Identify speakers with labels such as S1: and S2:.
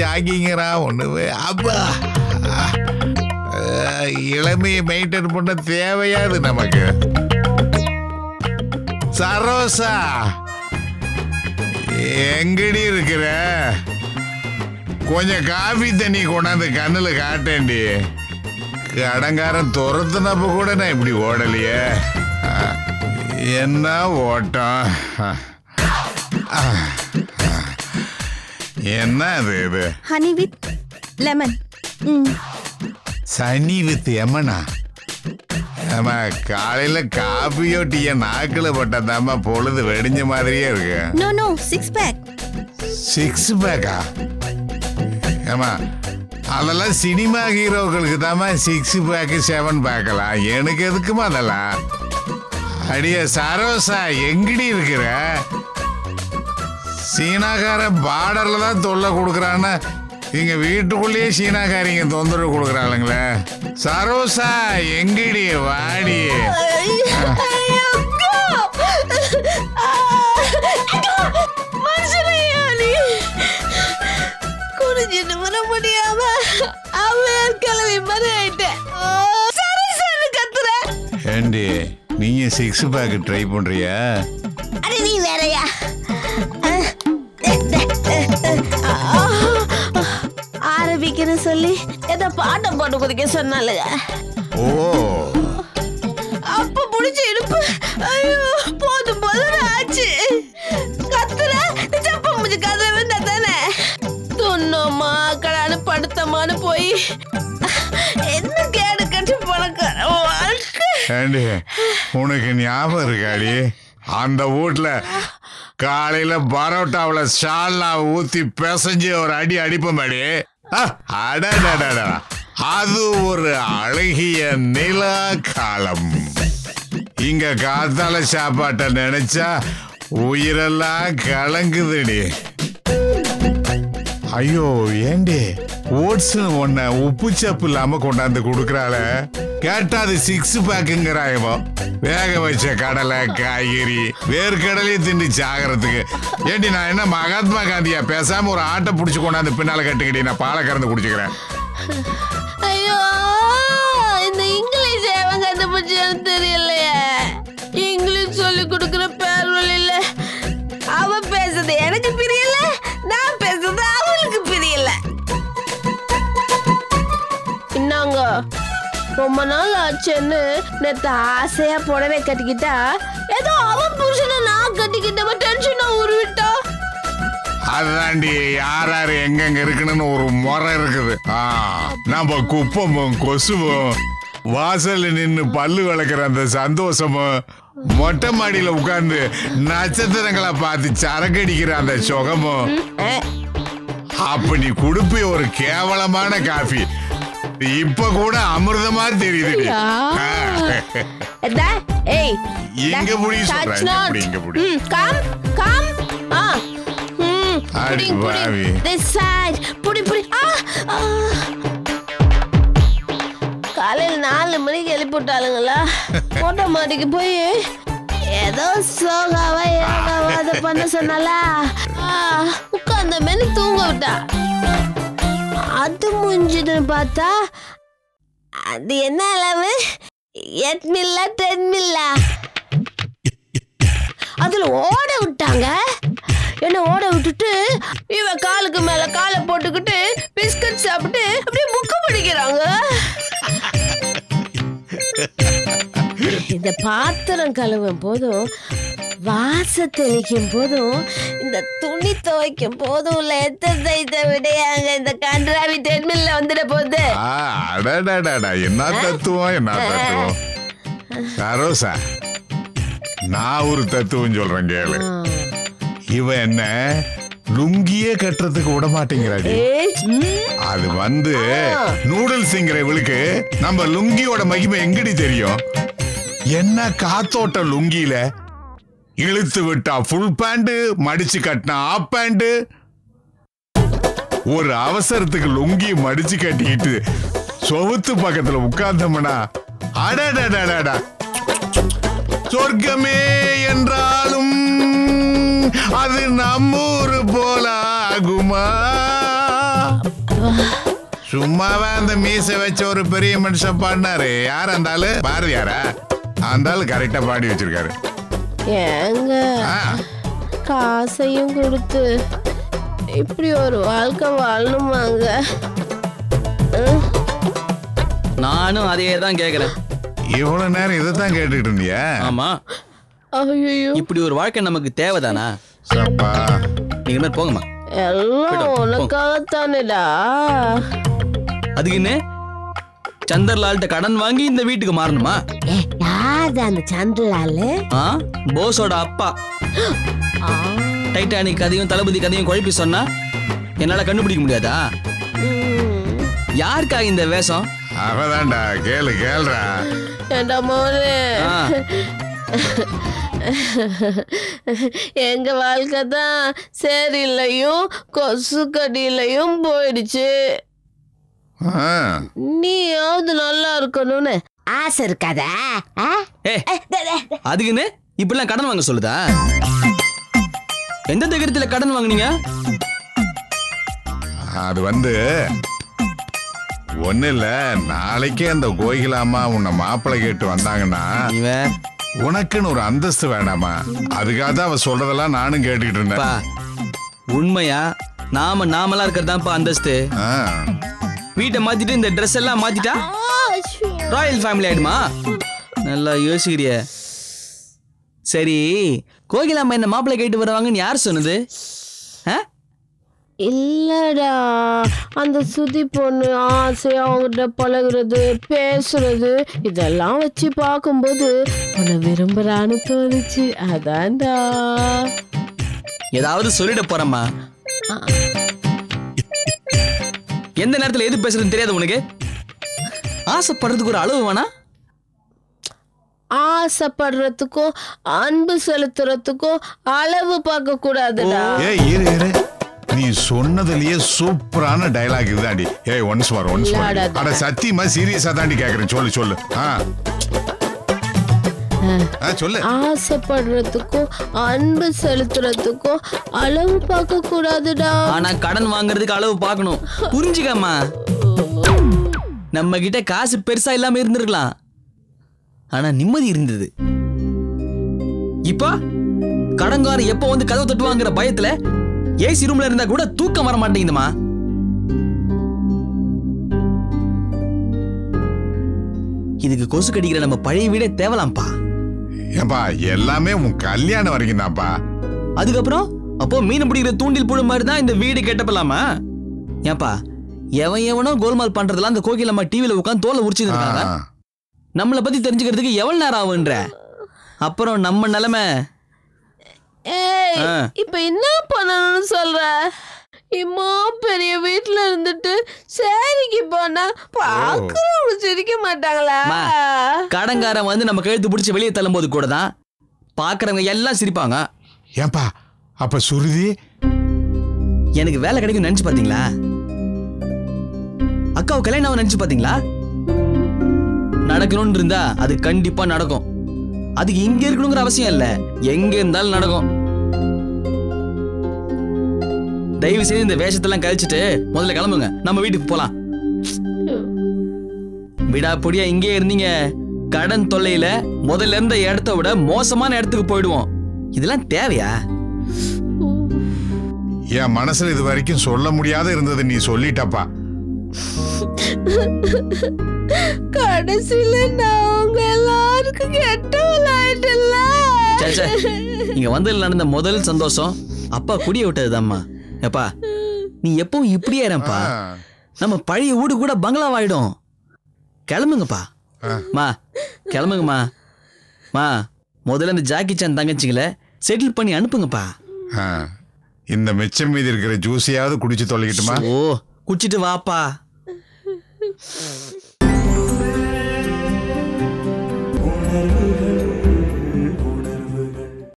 S1: ஜாகிங்கிறா ஒண்ணு அப்பா இளமையை மெயின்டைன் பண்ண தேவையாது நமக்கு. சரோசா எங்கடி இருக்கிற? கொஞ்சம் காபி தண்ணி கொண்டாந்து கண்ணுல காட்டேன்டி. கடங்காரன் துரத்துனப்ப கூட நான் இப்படி ஓடலையே. என்ன ஓட்டம்! என்ன இது?
S2: Honey with lemon.
S1: சனி வித் எமனா? ஆமா, காலையில காபியோ டீய நாக்குல பட்டதாமா பொழுது வெடிஞ்ச மாதிரியே இருக்கு.
S2: No 6 pack.
S1: 6 pack-ஆ? ஆமா, அதெல்லாம் சினிமா ஹீரோக்களுக்கு தாமா 6 pack 7 pack-லாம். எனக்கு எதுக்குமா அதெல்லாம்? அடிய சரோசா எங்கடி இருக்கிற? சீனாக்கார பார்டர்ல தான் தொல்லை கொடுக்குறான்னு இங்க வீட்டுக்குள்ளேயே சீனாக்காரிங்க தொந்தரவு கொடுக்குறாளுங்களே. சரோசா எங்கடி வாடி?
S2: குடிச்சிட்டு வர முடியாம கிளம்பி மாதிரி ஆயிட்டேன்.
S1: ஏண்டி நீங்க 6 pack ட்ரை பண்றியா?
S2: அட நீ வேறயா? ஆரம்பிக்கிறேன்னு சொல்லி ஏதோ பாட்டம் போட்டு குதிக்க சொன்னாலுங்க.
S1: ஓ,
S2: அப்ப முடிச்சு இடுப்பு ஐயோ போதும் போதும் ஆச்சு. கத்துற சப்ப முடிச்சு கதை வேண்டா தானே. துண்ணோமா கடான்னு படுத்தமானு போய் என்ன கேடு கட்டி பழக்க வாழ்க்கை.
S1: ஏண்டி உனக்கு ஞாபகம் இருக்காடி? அந்த வீட்டுல காலையில பரோட்டாவுல சால்னா ஊத்தி பிசைஞ்சு ஒரு அடி அடிப்பமாடி. அடடடடா, அது ஒரு அழகிய நிலா காலம். இங்க காத்தால சாப்பாட்டை நினைச்சா உயிரெல்லாம் கலங்குதுடி. ஐயோ ஏண்டி ஓட்ஸ் ஒன்ன உப்பு சப்பு இல்லாம கொண்டாந்து குடுக்கறாள. கேட்டா அது 6 pack-ங்கறாயமோ. வேக வச்ச கடலை காய்கறி வேர்க்கடலையும் திண்டி சாகிறதுக்கு. ஏண்டி நான் என்ன மகாத்மா காந்தியா? பேசாம ஒரு ஆட்டை புடிச்சு கொண்டாந்து பின்னால கட்டுக்கிட்டி, நான் பாலை கறந்து குடிச்சுக்கிறேன்.
S2: ஐயோ இந்த இங்கிலீஷ் எவன் கண்டுபிடிச்சான்னு தெரியலையே. இங்கிலீஷ் சொல்லி கொடுக்குற பேர்வழி இல்ல. அவ பேசுறது எனக்கு பிரியல, நான் பேசுறது அவளுக்கு பிரியல. இன்னாங்க ரொம்ப நாள் ஆச்சுன்னு நேத்து ஆசையா புடவை கட்டிக்கிட்டா ஏதோ அவன் புருஷனை நான் கட்டிக்கிட்ட டென்ஷனா உருவிட்டா.
S1: அதாண்டி யார் யாரு எங்கெங்க இருக்குன்னு ஒரு முறை இருக்குது. நம்ம குப்பமும் கொசுவும் வாசல்ல நின்னு பல்லு விளக்குற அந்த சந்தோஷமும் மொட்டை மாடியில உட்கார்ந்து நட்சத்திரங்களை பார்த்து சரக்கடிக்கிற அந்த சுகமும் அப்ப நீ குடுப்பி ஒரு கேவலமான காஃபி இப்ப கூட அமிர்தமா தெரியுது. இங்க புடி சொல்றேன், இங்க புடி.
S2: காலையில் 4 மணிக்கு எழுப்பிட்டாளுங்களா. மொட்டை மாடிக்கு போய் ஏதோ சோகாவா ஏகாவா அதை பண்ண சொன்னாலா உட்கார்ந்த மேல தூங்க விட்டா. அது முடிஞ்சதுன்னு பார்த்தா அது என்ன அளவு 8 மில்லா 10 மில்லா அதுல ஓட விட்டாங்க. என்ன ஓட விட்டுட்டு இவ காலுக்கு மேல காலை போட்டுக்கிட்டு பிஸ்கட் சாப்பிட்டு அப்படியே புக்கு படிக்கிறாங்க. இந்த பாத்திரம் கழுவும் போதும் வாச தெளிக்கும் போதும் இந்த துணி துவைக்கும் போதும் உள்ள எத்தனை விடையாங்க இந்த கன்றாவி 10 மில்ல வந்துட போகுது.
S1: என்ன தத்துவம், என்ன தத்துவம். சரோசா நான் ஒரு தத்துவம் சொல்றேன் கேளு. இவ என்ன லுங்கியே கட்டுறதுக்கு விட மாட்டேங்கிறாடி. அது வந்து நூடுல்ஸ்ங்கிற இவளுக்கு நம்ம லுங்கியோட மகிமை எங்கடி தெரியும்? என்ன காத்தோட்ட லுங்கியில இழுத்து விட்டா ஃபுல் பேண்ட், மடிச்சு கட்டினா ஆப் பேண்ட். ஒரு அவசரத்துக்கு லுங்கி மடிச்சு கட்டிக்கிட்டு சொவுத்து பக்கத்துல உட்கார்ந்தோம்னா அடடடடடா சொர்க்கமே என்றாலும் அது நம்ம ஊரு போல ஆகுமா? சும்மாவே அந்த மீசை வச்ச ஒரு பெரிய மனுஷன் பாடினாரு. யார் அந்த ஆளு? பாரதியாரா? அந்த ஆளு கரெக்டா பாடி வச்சிருக்காரு.
S2: ஏங்க காசையும் கொடுத்து இப்படி ஒரு வாழ்க்கை வாழணுமாங்க?
S3: நானும் அதே தான் கேக்குறேன்.
S1: இவ்வளவு நேரம் இதைத்தான் கேட்டுக்கிட்டு இருந்தியா?
S3: ஆமா.
S2: ஐயோ,
S3: இப்படி ஒரு வாழ்க்கை நமக்கு தேவைதானா?
S1: சப்பா
S3: நீங்க மாதிரி போங்கம்மா.
S2: எல்லாம் உனக்காகத்தானேடா.
S3: அதுக்கு என்ன சந்தர்லால்ட்ட கடன் வாங்கி இந்த வீட்டுக்கு மாறணுமா?
S2: யாரு அந்த சந்திரலால்?
S3: போஸோட அப்பா. டைட்டானிக் கதையும் தளபதி கதையும் குழப்பி சொன்னா என்னால கண்டுபிடிக்க முடியாதா? யாருக்கா இந்த வேஷம்?
S1: அவதான்டா. கேளு கேளுடா.
S2: ஏண்டா மோனே, எங்க வாழ்க்கை தான் சரியில்லையும் கொசு கடியிலையும் போயிடுச்சு. நீயாவது நல்லா இருக்கணும்னு ஆசை இருக்காதா?
S3: அதுக்குன்னு இப்படிலாம் கடன் வாங்க சொல்லுதா? எந்த தைரியத்துல கடன் வாங்குனீங்க?
S1: அது ஒண்ணு இல்ல, நாளைக்கே அந்த கோகிலாமா உன்னை மாப்பிள்ளை கேட்டு வந்தாங்கன்னா உனக்குன்னு ஒரு அந்தஸ்து வேண்டாமா? அதுக்காக தான் அவ சொல்றதெல்லாம் நானும் கேட்டுக்கிட்டு இருந்தேன்.
S3: உண்மையா நாமளா இருக்கிறதாப்பா அந்தஸ்து. வீட்டை மாத்திட்டு இந்த ட்ரெஸ் எல்லாம் மாத்திட்டா ராயல் ஃபேமிலி ஆயிடுமா? நல்லா யோசிக்கிறிய. சரி, கோகிலாமா என்ன மாப்பிள்ளை கேட்டு வருவாங்கன்னு யார் சொன்னது?
S2: இல்லடா, அந்த சுதி பொண்ணு ஆசையா அவங்ககிட்ட பழகுறது பேசுறது இதெல்லாம் வச்சு பார்க்கும்போது உன்னை விரும்புறான்னு தோணுச்சு. அதான்டா.
S3: ஏதாவது சொல்லிட போறம்மா. எந்த நேரத்துல எது பேசுறதுன்னு தெரியாது உனக்கு? ஆசைப்படுறதுக்கு ஒரு அளவு வேணா?
S2: ஆசைப்படுறதுக்கும் அன்பு செலுத்துறதுக்கும் அளவு பார்க்க கூடாதுடா.
S1: நீ சொன்னதுலயே சூப்பரான டயலாக் இதுதாண்டி. ஏய் ஒன்ஸ் வர அட சத்தியமா சீரியஸா தாண்டி கேக்குறேன். சொல்லு சொல்லு. சொல்லு.
S2: ஆசைப்படுறதுக்கும் அன்பு செலுத்துறதுக்கும் அளவு பார்க்க கூடாதுடா.
S3: ஆனா கடன் வாங்குறதுக்கு அளவு பார்க்கணும். புரிஞ்சுக்கம்மா. நம்ம கிட்ட காசு பெருசா இல்லாம இருந்திருக்கலாம், ஆனா நிம்மதி இருந்தது. இப்ப கடன்காரன் எப்ப வந்து கதவு தட்டுவாங்கிற பயத்துல ஏசி ரூம்ல இருந்தா கூட தூக்கம் வர மாட்டேங்குதுமா. இதுக்கு கொசு கடிக்கிற நம்ம பழைய வீடே தேவலாம்ப்பா.
S1: ஏப்பா எல்லாமே உன் கல்யாணம் வரைக்கும் தான்ப்பா.
S3: அதுக்கப்புறம் அப்போ மீன் பிடிக்கிற தூண்டில் புழு மாதிரி தான் இந்த வீடு கெட்டப்பலாமா? ஏப்பா எவனோ கோல்மால் பண்றதெல்லாம் அந்த கோகிலம்மா டிவில உட்காந்து தோலை உரிச்சுட்டு இருக்காங்க. நம்மளை பத்தி தெரிஞ்சுக்கிறதுக்கு எவ்வளவு நேரம் ஆகுன்ற? அப்புறம் நம்ம நிலைமை.
S2: இப்ப என்ன பண்ணணும்னு சொல்ற? இம்மா பெரிய வீட்டுல இருந்துட்டு சேரிக்கு போனா பாக்குறவங்க சிரிக்க மாட்டாங்களா?
S3: கடன்காரன் வந்து நம்ம கழுத்து பிடிச்சி வெளியே தள்ளும் போது கூட தான் பாக்குறவங்க எல்லாம் சிரிப்பாங்க.
S1: ஏன்பா அப்ப சுருதி
S3: எனக்கு வேலை கிடைக்கும் நினைச்சு பாத்தீங்களா? அக்காவை கல்யாணம் நினைச்சு பாத்தீங்களா? நடக்கணும்னு இருந்தா அது கண்டிப்பா நடக்கும். அதுக்கு இங்க இருக்கணுங்கிற அவசியம் இல்ல, எங்க இருந்தாலும் நடக்கும். தயவு செய்து இந்த வேஷத்தெல்லாம் கழிச்சிட்டு முதல்ல கிளம்புங்க, நம்ம வீட்டுக்கு போலாம். விடாப்பொடியா இங்கே இருந்தீங்க கடன் தொல்லையில முதல்ல இருந்த இடத்த விட மோசமான இடத்துக்கு போயிடுவோம். இதெல்லாம் தேவையா?
S1: என் மனசுல இது வரைக்கும் சொல்ல முடியாத இருந்தது நீ சொல்லிட்டப்பா.
S2: கடைசியில நான் எல்லாருக்கும் கெட்டவளாயிட்டல.
S3: இங்க வந்து நடந்த முதல் சந்தோஷம் அப்பா குடிய விட்டதுதான்மா. எப்பா நீ எப்பவும் இப்படியே இருப்பா, நம்ம பழைய வீடு கூட பங்களாவாயிடும். கிளம்புங்கப்பா. மா கிளம்புங்கம்மா. மா முதல்ல இந்த ஜாக்கி சான் தங்கச்சிங்கள செட்டில் பண்ணி அனுப்புங்கப்பா.
S1: இந்த மிச்சம் மீதி இருக்கிற ஜூஸையாவது குடிச்சு தொலைக்கிட்டுமா?
S3: ஓ குடிச்சிட்டு வாப்பா.
S4: உணர்வுகள்